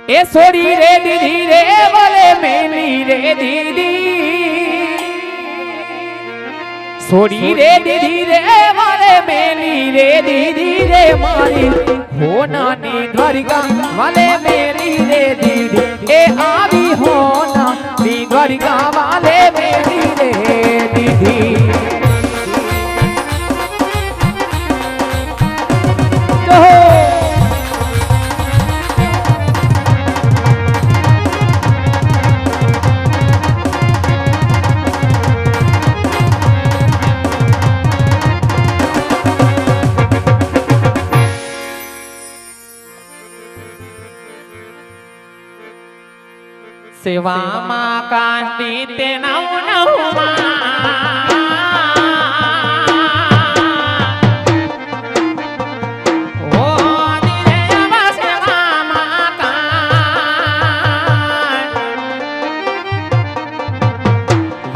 ए sorry रे दीदी रे बोले मेली रे दीदी सोरी रे दीदी रे बोले मेली रे दीदी रे मारी हो नानी घर का वाले मेरी रे दीदी ए आवी हो नानी घर का वाले मेरी रे दीदी सेवा माँ कांडी ते नव नहुमा ओ दिले अवा सेवा माँ कांड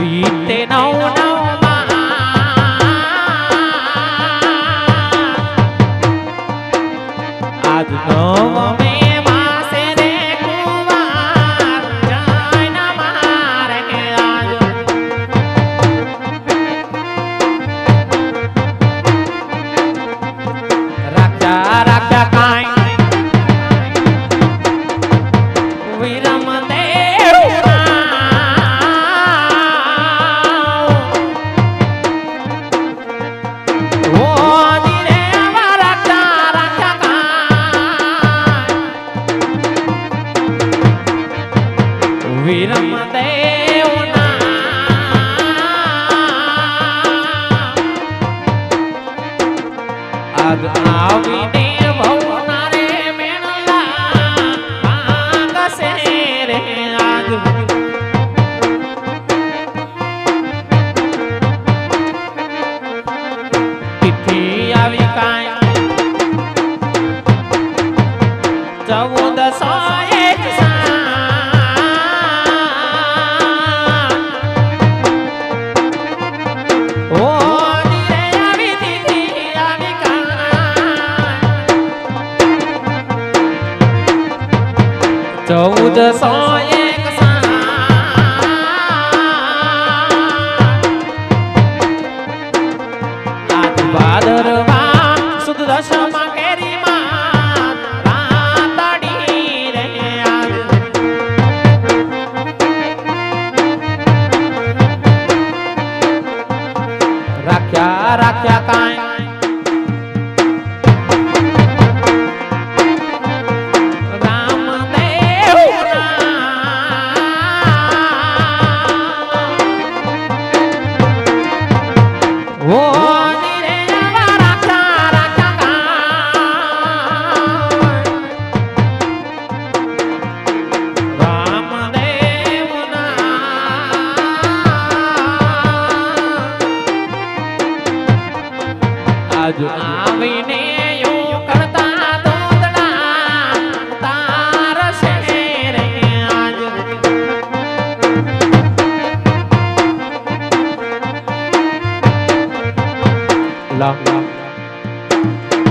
वीते नव नहुमा आज नव में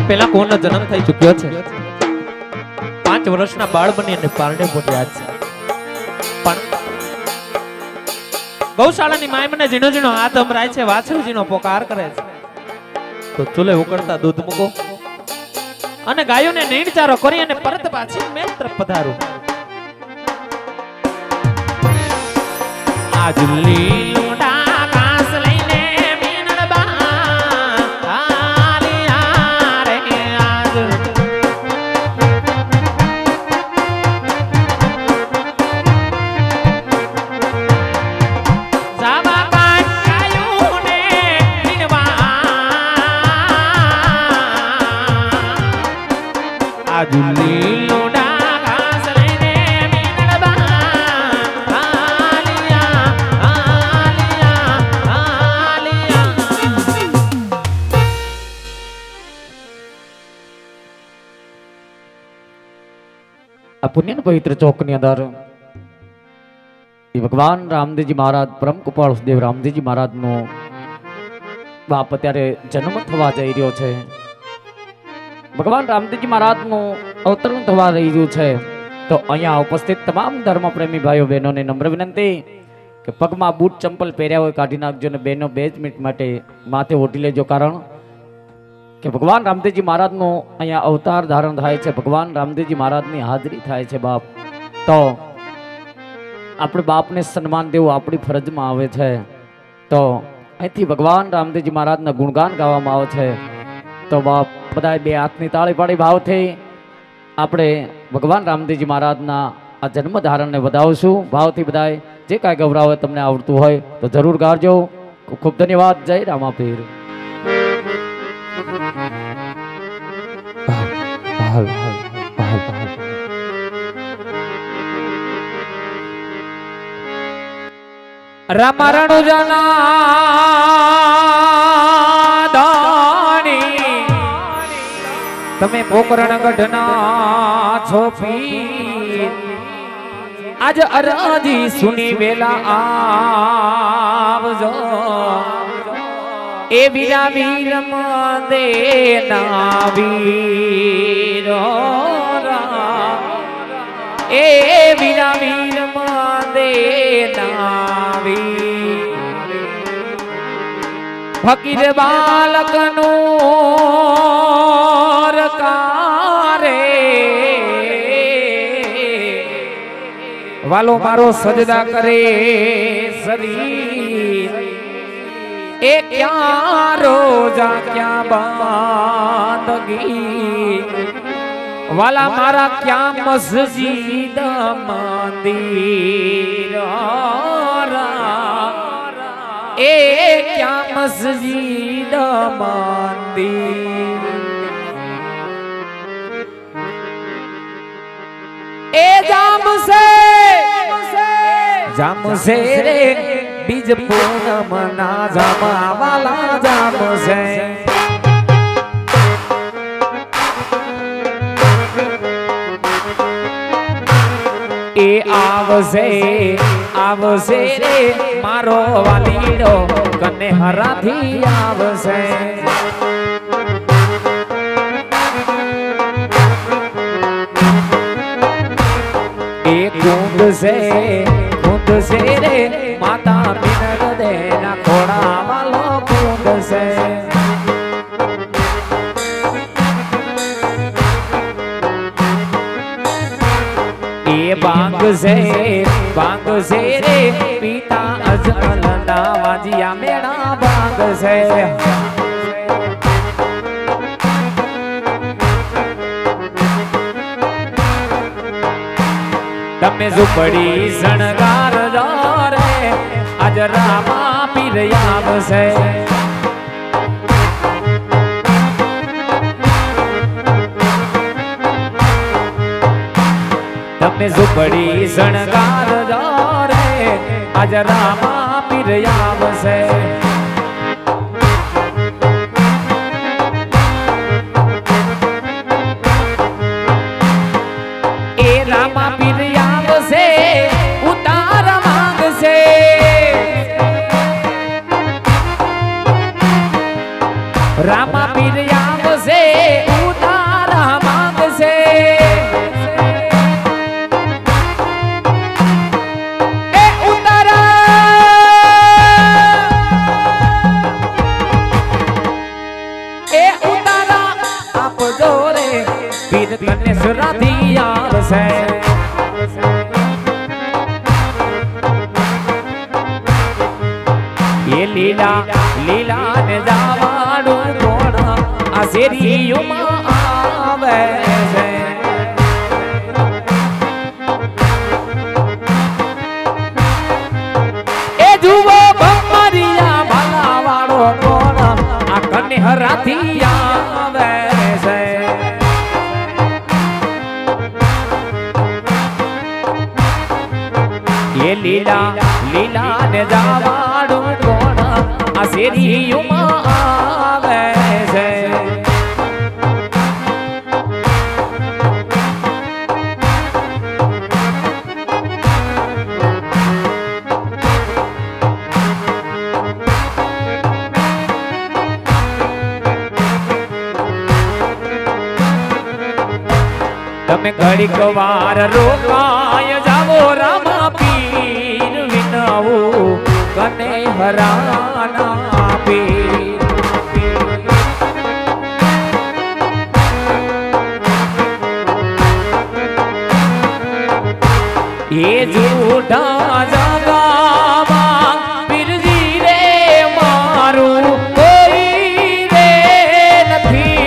પેલા કોનો જન્મ થઈ ચૂક્યો છે 5 વર્ષના બાળ બની અને પારણે પોટ્યા છે પણ ગૌશાળાની માય મને જીણો જીણો હાથ અમરાય છે વાછરજીનો પોકાર કરે છે તો ચૂલે ઉકળતા દૂધ મૂકો અને ગાયોને નીણચારો કરી અને પરત પાછી મેલ તરફ પધારું આજ લીલુડા पुण्य पवित्र चौक अंदर भगवान रामदेव जी महाराज परम कृपाळु देव रामदेव जी महाराज नो बाप अत्यारे जन्म थवा जई रह्यो छे। भगवान रामदेव जी महाराज नो अवतरण थवा रही रह्युं छे। तो अहींया उपस्थित तमाम धर्म प्रेमी भाईओ बहनों ने नम्र विनंती कि पगमां बूट चंपल पहेर्या होय काढी नाखजो ने बहनो 2 मिनिट माटे माथे ओढी लेजो कारण कि भगवान रामदेवजी महाराज नो अहींया अवतार धारण थाय छे। भगवान रामदेवजी महाराज नी हाजरी थाय छे बाप। तो આપણે બાપને સન્માન દેવું આપણી ફરજમાં આવે છે। તો અહીંથી ભગવાન રામદેવજી મહારાજના ગુણગાન ગાવામાં આવે છે। તો બાપ બધાએ બે હાથની તાળી પાડી ભાવથી આપણે ભગવાન રામદેવજી મહારાજના આ જન્મ ધારણને વધાવશું। ભાવથી બધાએ જે કાંઈ ગૌરવ તમને આવડતું હોય તો જરૂર ગાજો। ખૂબ ખૂબ ધન્યવાદ। જય રામાપીર। रामा रणुजना दाणी तमे पोकरण गढ़ना छो पीर आज अराजी सुनी वेला आवजो ए वीरा वीर दे ना वीर ए वीरा वीर दे ना फकीर बालक नूर कारे वालो मारो सजदा करे शरीर ए क्या रोजा क्या बांदगी वाला मारा क्या मस्जिद मंदिर ए क्या मस्जिद मंदिर ए जाम से रे बीज पूनम ना जामा वाला जाम से ए आवसे रे मारो वालीडो कने हराथी आवसे ए कुंड से रे माता बिनर देना खोड़ा वालो कुंड से बांग से रे पीता अजमल नावाजिया मेरा बांग से तमे झुपड़ी शणगार रे आज रामा पीर याव से तमे झुपड़ी शणगार रे आज रामा पीर याव से ए रामा पीर याव से उतार मांग से रामा पीर याव से उतार मांग से ये लीला लीला ने जावाडू कोण आ सेरियुमा आवे छे ए जुवो बमरिया भला वाळो कोण आ कने हराथी आवे छे ये लीला लीला ने जावाडू कोण आ सेरियुमा आवे छे તમે ઘડીક વાર રોકાય જાવો રામા પીર વિનાવું કને હરાના પીર એ જૂઠા જગામાં પીરજી રે મારું કોઈ રે નથી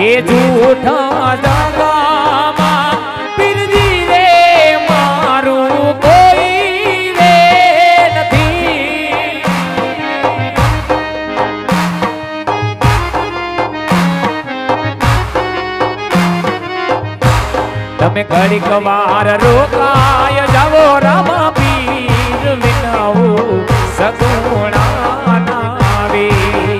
એ જૂઠા જગામાં પીરજી રે મારું કોઈ રે નથી તમે ઘડીક વાર રોકાય જાવો રામા પીર વિનાવું સગુણા નાવી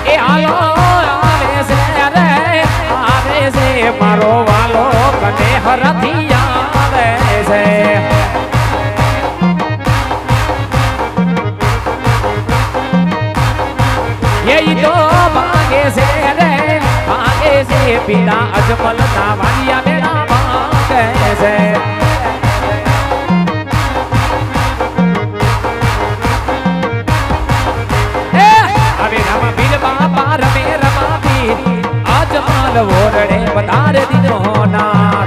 એ આલો આવે છે રે આવે છે મારો વાલો કને હરથી આવે છે તો ભાગે છે રે ભાગે છે પિતા અજમલ ના વાલિયા મેળા ભાગે છે હવે રામા પીર બાપા રમે રમા પીર અજમલ ઓરડે વધારે દીધો નાર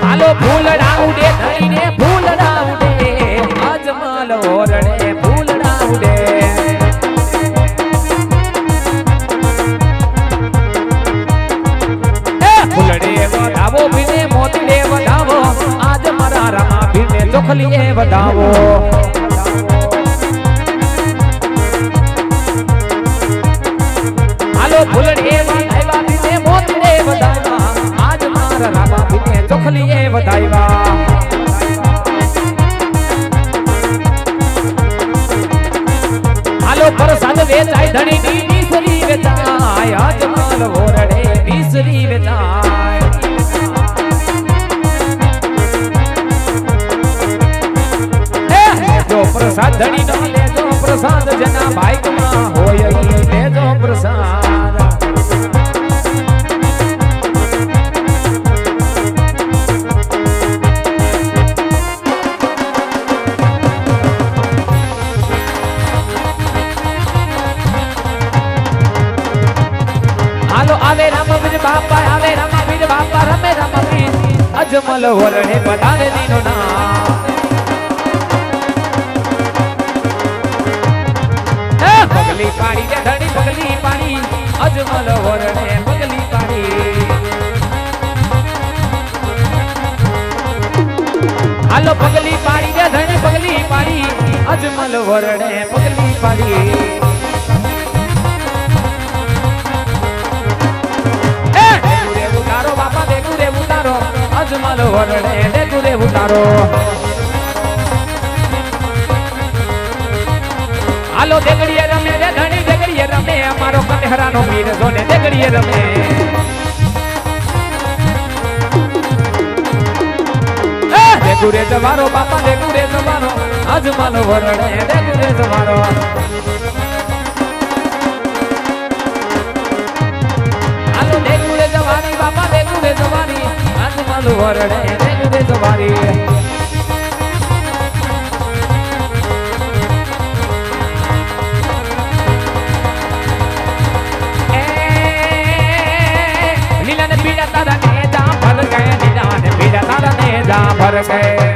હાલો ફૂલડા ઉડે થઈને ફૂલડા ઉડે અજમલ ઓરડે ફૂલડા ઉડે ફૂલડે વધાવો ભીને મોતડે વધાવો આજ મારા રામા ભીને ચોખલીએ વધાવો હાલો ફૂલડે વધાવ્યા ભીને મોતડે વધાવ્યા આજ મારા રામા ભીને ચોખલીએ વધાવ્યા પ્રસાદ વેચાય ધણી બીસરી વેચાય અજમલ ઓરડે બીસરી વેચાય લેજો પ્રસાદ ધણી નો લેજો પ્રસાદ જેના ભાઈકમાં હોય લેજો પ્રસાદ આવે રામા પીર બાપા આવે રામા પીર બાપા રમે રામા પીર અજમલ ઓરડે બધાને દીનો ના પગલી પાડી દે ધણી પગલી પાડી અજમલ ઓરડે પગલી પાડી હાલો પગલી પાડી દે ધણી પગલી પાડી અજમલ ઓરડે પગલી પાડી અજમલ ઓરડે દેખુરે ઉતારો હાલો દેગડીએ રમે રે ધણી દેગડીએ રમે અમારો કનેહરાનો વીર જોને દેગડીએ રમે દેખુરે જવારો બાપા દેખુરે જવારો અજમલ ઓરડે દેખુરે જવારો હાલો દેખુરે જવાની બાપા દેખુરે જવાની અજમલ ઓરડે દેખુરે જવાની લીલા ને પીડા તારા ને જા ભર ગયે લીલા ને પીડા તારા ને જા ભર ગયે